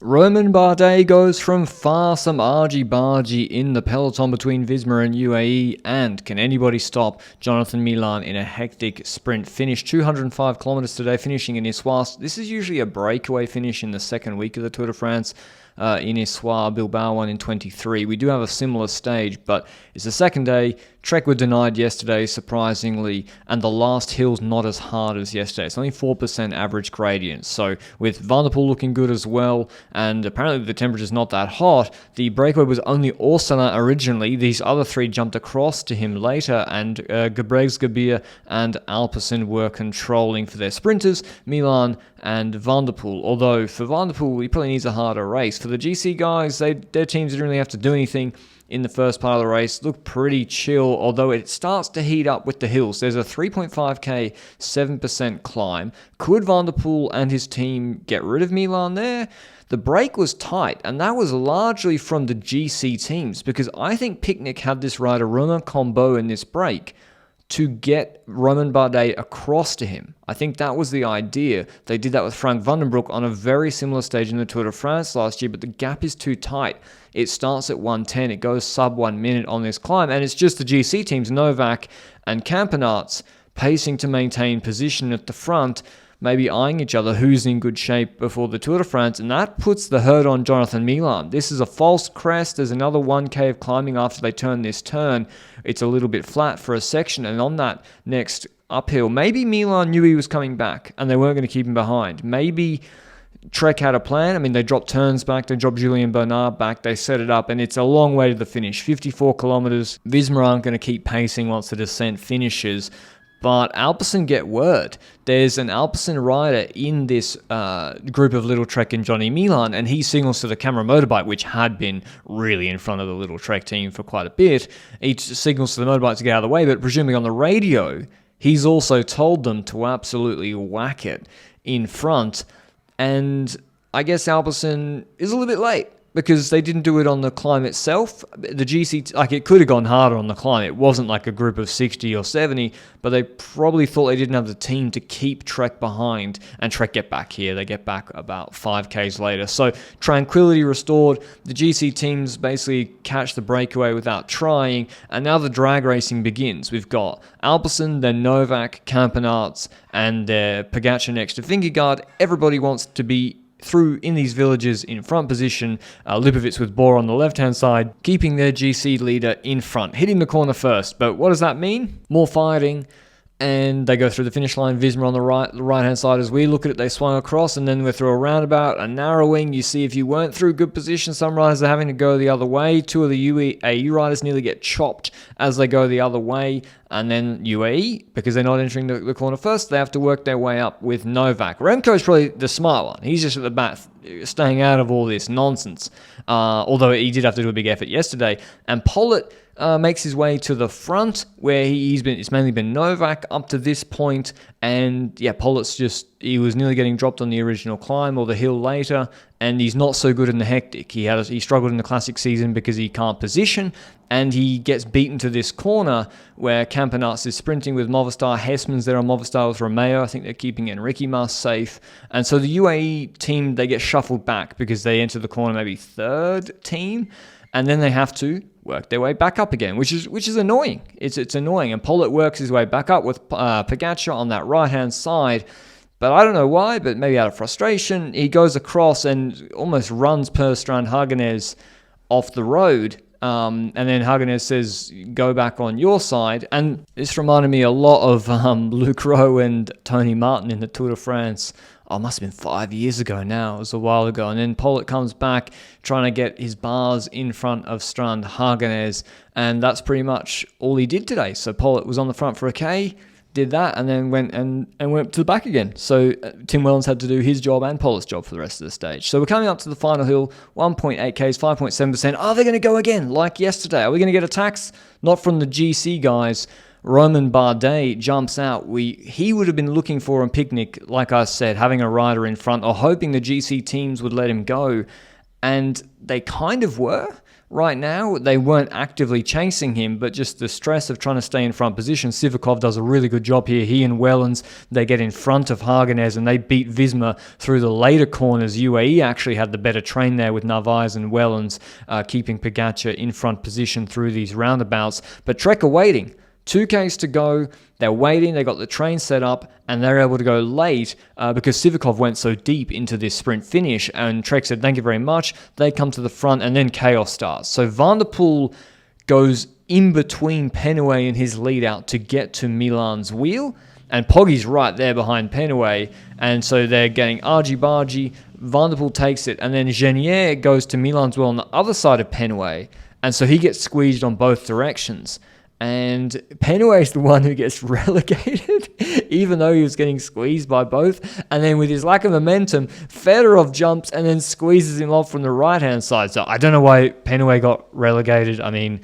Romain Bardet goes from far, some argy-bargy in the peloton between Visma and UAE, and can anybody stop Jonathan Milan in a hectic sprint finish? 205 kilometers today, finishing in Issoire. This is usually a breakaway finish in the second week of the Tour de France. In Issoire, Bilbao won in 23. We do have a similar stage, but it's the second day. Trek were denied yesterday, surprisingly, and the last hill's not as hard as yesterday. It's only 4% average gradient. So with Van der Poel looking good as well, and apparently the temperature's not that hot, the breakaway was only Orsana originally. These other three jumped across to him later, and Gebregsgebir and Alpecin were controlling for their sprinters, Milan and Van der Poel. Although for Van der Poel, he probably needs a harder race. For the GC guys, their teams didn't really have to do anything in the first part of the race. Looked pretty chill, although it starts to heat up with the hills. There's a 3.5k, 7% climb. Could Van der Poel and his team get rid of Milan there? The break was tight, and that was largely from the GC teams, because I think Picnic had this rider, Romain Combo, in this break to get Romain Bardet across to him. I think that was the idea. They did that with Frank Vandenbroek on a very similar stage in the Tour de France last year, but the gap is too tight. It starts at 110, it goes sub 1 minute on this climb, and it's just the GC teams, Novak and Campenaerts, pacing to maintain position at the front, maybe eyeing each other who's in good shape before the Tour de France, and that puts the hurt on Jonathan Milan. This is a false crest. There's another 1k of climbing after they turn this turn. It's a little bit flat for a section, and on that next uphill, maybe Milan knew he was coming back and they weren't going to keep him behind. Maybe Trek had a plan. I mean, they dropped Turns back, they dropped Julien Bernard back, they set it up, and it's a long way to the finish. 54 kilometers. Visma aren't going to keep pacing once the descent finishes. But Alpecin get word. There's an Alpecin rider in this group of Little Trek and Johnny Milan, and he signals to the Camera motorbike, which had been really in front of the Little Trek team for quite a bit. He signals to the motorbike to get out of the way, but presumably on the radio, he's also told them to absolutely whack it in front. And I guess Alpecin is a little bit late, because they didn't do it on the climb itself. The GC, it could have gone harder on the climb. It wasn't like a group of 60 or 70, but they probably thought they didn't have the team to keep Trek behind, and Trek get back here. They get back about 5Ks later. So tranquility restored. The GC teams basically catch the breakaway without trying, and now the drag racing begins. We've got Alpecin, then Novak, Campenaerts, and Pogacar next to Vingegaard. Everybody wants to be through in these villages in front position. Lipovic with Bora on the left-hand side, keeping their GC leader in front, hitting the corner first. But what does that mean? More fighting, and they go through the finish line. Visma on the right-hand side. As we look at it, they swung across, and then we're through a roundabout, a narrowing. You see, if you weren't through good position, some riders are having to go the other way. Two of the UAE riders nearly get chopped as they go the other way. And then UAE, because they're not entering the corner first, they have to work their way up with Novak. Remco's probably the smart one. He's just at the back, staying out of all this nonsense. Although he did have to do a big effort yesterday. And Pollitt makes his way to the front, where it's mainly been Novak up to this point. And yeah, Pollitt's he was nearly getting dropped on the original climb or the hill later, and he's not so good in the hectic. He struggled in the classic season because he can't position, and he gets beaten to this corner where Campenaerts is sprinting with Movistar. Hessman's there on Movistar with Romeo. I think they're keeping Enrique Mas safe. And so the UAE team, they get shuffled back because they enter the corner maybe third team, and then they have to work their way back up again, which is annoying. It's annoying. And Pollitt works his way back up with Pogacar on that right-hand side. But I don't know why, but maybe out of frustration, he goes across and almost runs Per Strand Hagenez off the road. And then Hagenez says, go back on your side. And this reminded me a lot of Luke Rowe and Tony Martin in the Tour de France. Oh, it must have been 5 years ago now. It was a while ago. And then Pollitt comes back trying to get his bars in front of Strand Hagenez. And that's pretty much all he did today. So Pollitt was on the front for a K, did that, and then went to the back again. So Tim Wellens had to do his job and Pollitt's job for the rest of the stage. So we're coming up to the final hill, 1.8 Ks, 5.7%. Are they going to go again like yesterday? Are we going to get attacks? Not from the GC guys. Romain Bardet jumps out. He would have been looking for a picnic, like I said, having a rider in front or hoping the GC teams would let him go. And they kind of were. right now, they weren't actively chasing him, but just the stress of trying to stay in front position. Sivakov does a really good job here. He and Wellens, they get in front of Hagenez and they beat Visma through the later corners. UAE actually had the better train there with Narvaez and Wellens keeping Pogačar in front position through these roundabouts. But Trek are waiting. 2Ks to go, they're waiting, they got the train set up, and they're able to go late because Sivakov went so deep into this sprint finish, and Trek said, thank you very much. They come to the front, and then chaos starts. So Van der Poel goes in between Penaway and his lead out to get to Milan's wheel, and Poggy's right there behind Penaway, and so they're getting argy-bargy. Van der Poel takes it, and then Genier goes to Milan's wheel on the other side of Penaway, and so he gets squeezed on both directions. And Penaway is the one who gets relegated, even though he was getting squeezed by both. And then with his lack of momentum, Fedorov jumps and then squeezes him off from the right-hand side. So I don't know why Penaway got relegated. I mean,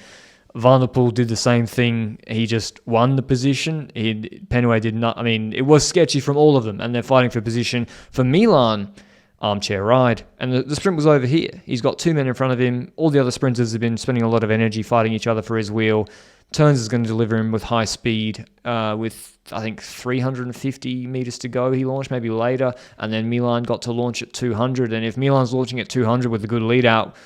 Van der Poel did the same thing. He just won the position. Penaway did not. I mean, it was sketchy from all of them, and they're fighting for position. For Milan, armchair ride. And the sprint was over here. He's got 2 men in front of him. All the other sprinters have been spending a lot of energy fighting each other for his wheel. Turns is going to deliver him with high speed with, I think, 350 meters to go. He launched maybe later, and then Milan got to launch at 200. And if Milan's launching at 200 with a good lead out,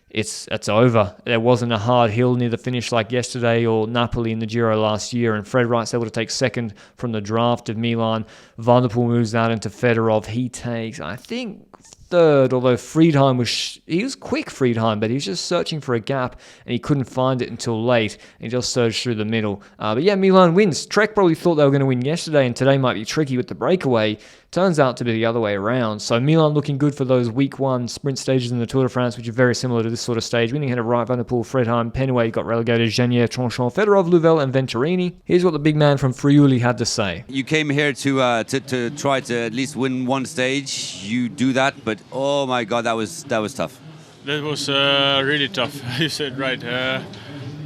it's over. There wasn't a hard hill near the finish like yesterday or Napoli in the Giro last year, and Fred Wright's able to take second from the draft of Milan. Van der Poel moves out into Fedorov. He takes, I think, third, although Friedheim he was quick, Friedheim, but he was just searching for a gap and he couldn't find it until late. And he just surged through the middle. But yeah, Milan wins. Trek probably thought they were going to win yesterday, and today might be tricky with the breakaway. Turns out to be the other way around. So Milan looking good for those week 1 sprint stages in the Tour de France, which are very similar to this sort of stage. Winning ahead of Wright, Van der Poel, Friedheim, Penaway got relegated, Genier, Tranchant, Fedorov, Louvel, and Venturini. Here's what the big man from Friuli had to say. You came here to try to at least win one stage. You do that, but oh my God, that was tough. That was really tough. You said right.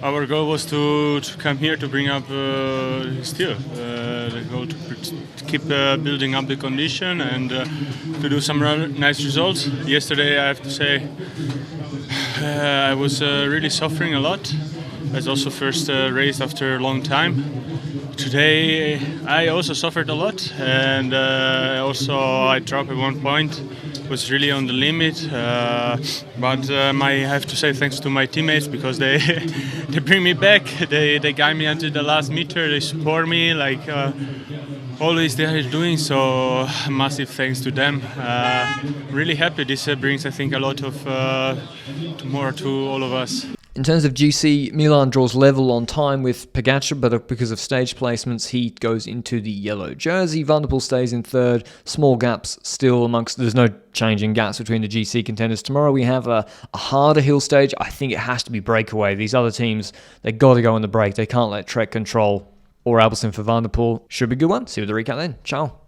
Our goal was to come here to bring up still the goal to keep building up the condition and to do some nice results. Yesterday, I have to say, I was really suffering a lot. It's also first race after a long time. Today, I also suffered a lot, and also I dropped at one point. Was really on the limit, but I have to say thanks to my teammates because they bring me back. They guide me until the last meter. They support me like always they are doing. So massive thanks to them. Really happy. This brings, I think, a lot of tomorrow to all of us. In terms of GC, Milan draws level on time with Pogačar, but because of stage placements, he goes into the yellow jersey. Van der Poel stays in third. Small gaps still amongst... There's no change in gaps between the GC contenders. Tomorrow we have a harder hill stage. I think it has to be Breakaway. These other teams, they got to go on the break. They can't let Trek control or Albelsen for Van der Poel. Should be a good one. See you with the recap then. Ciao.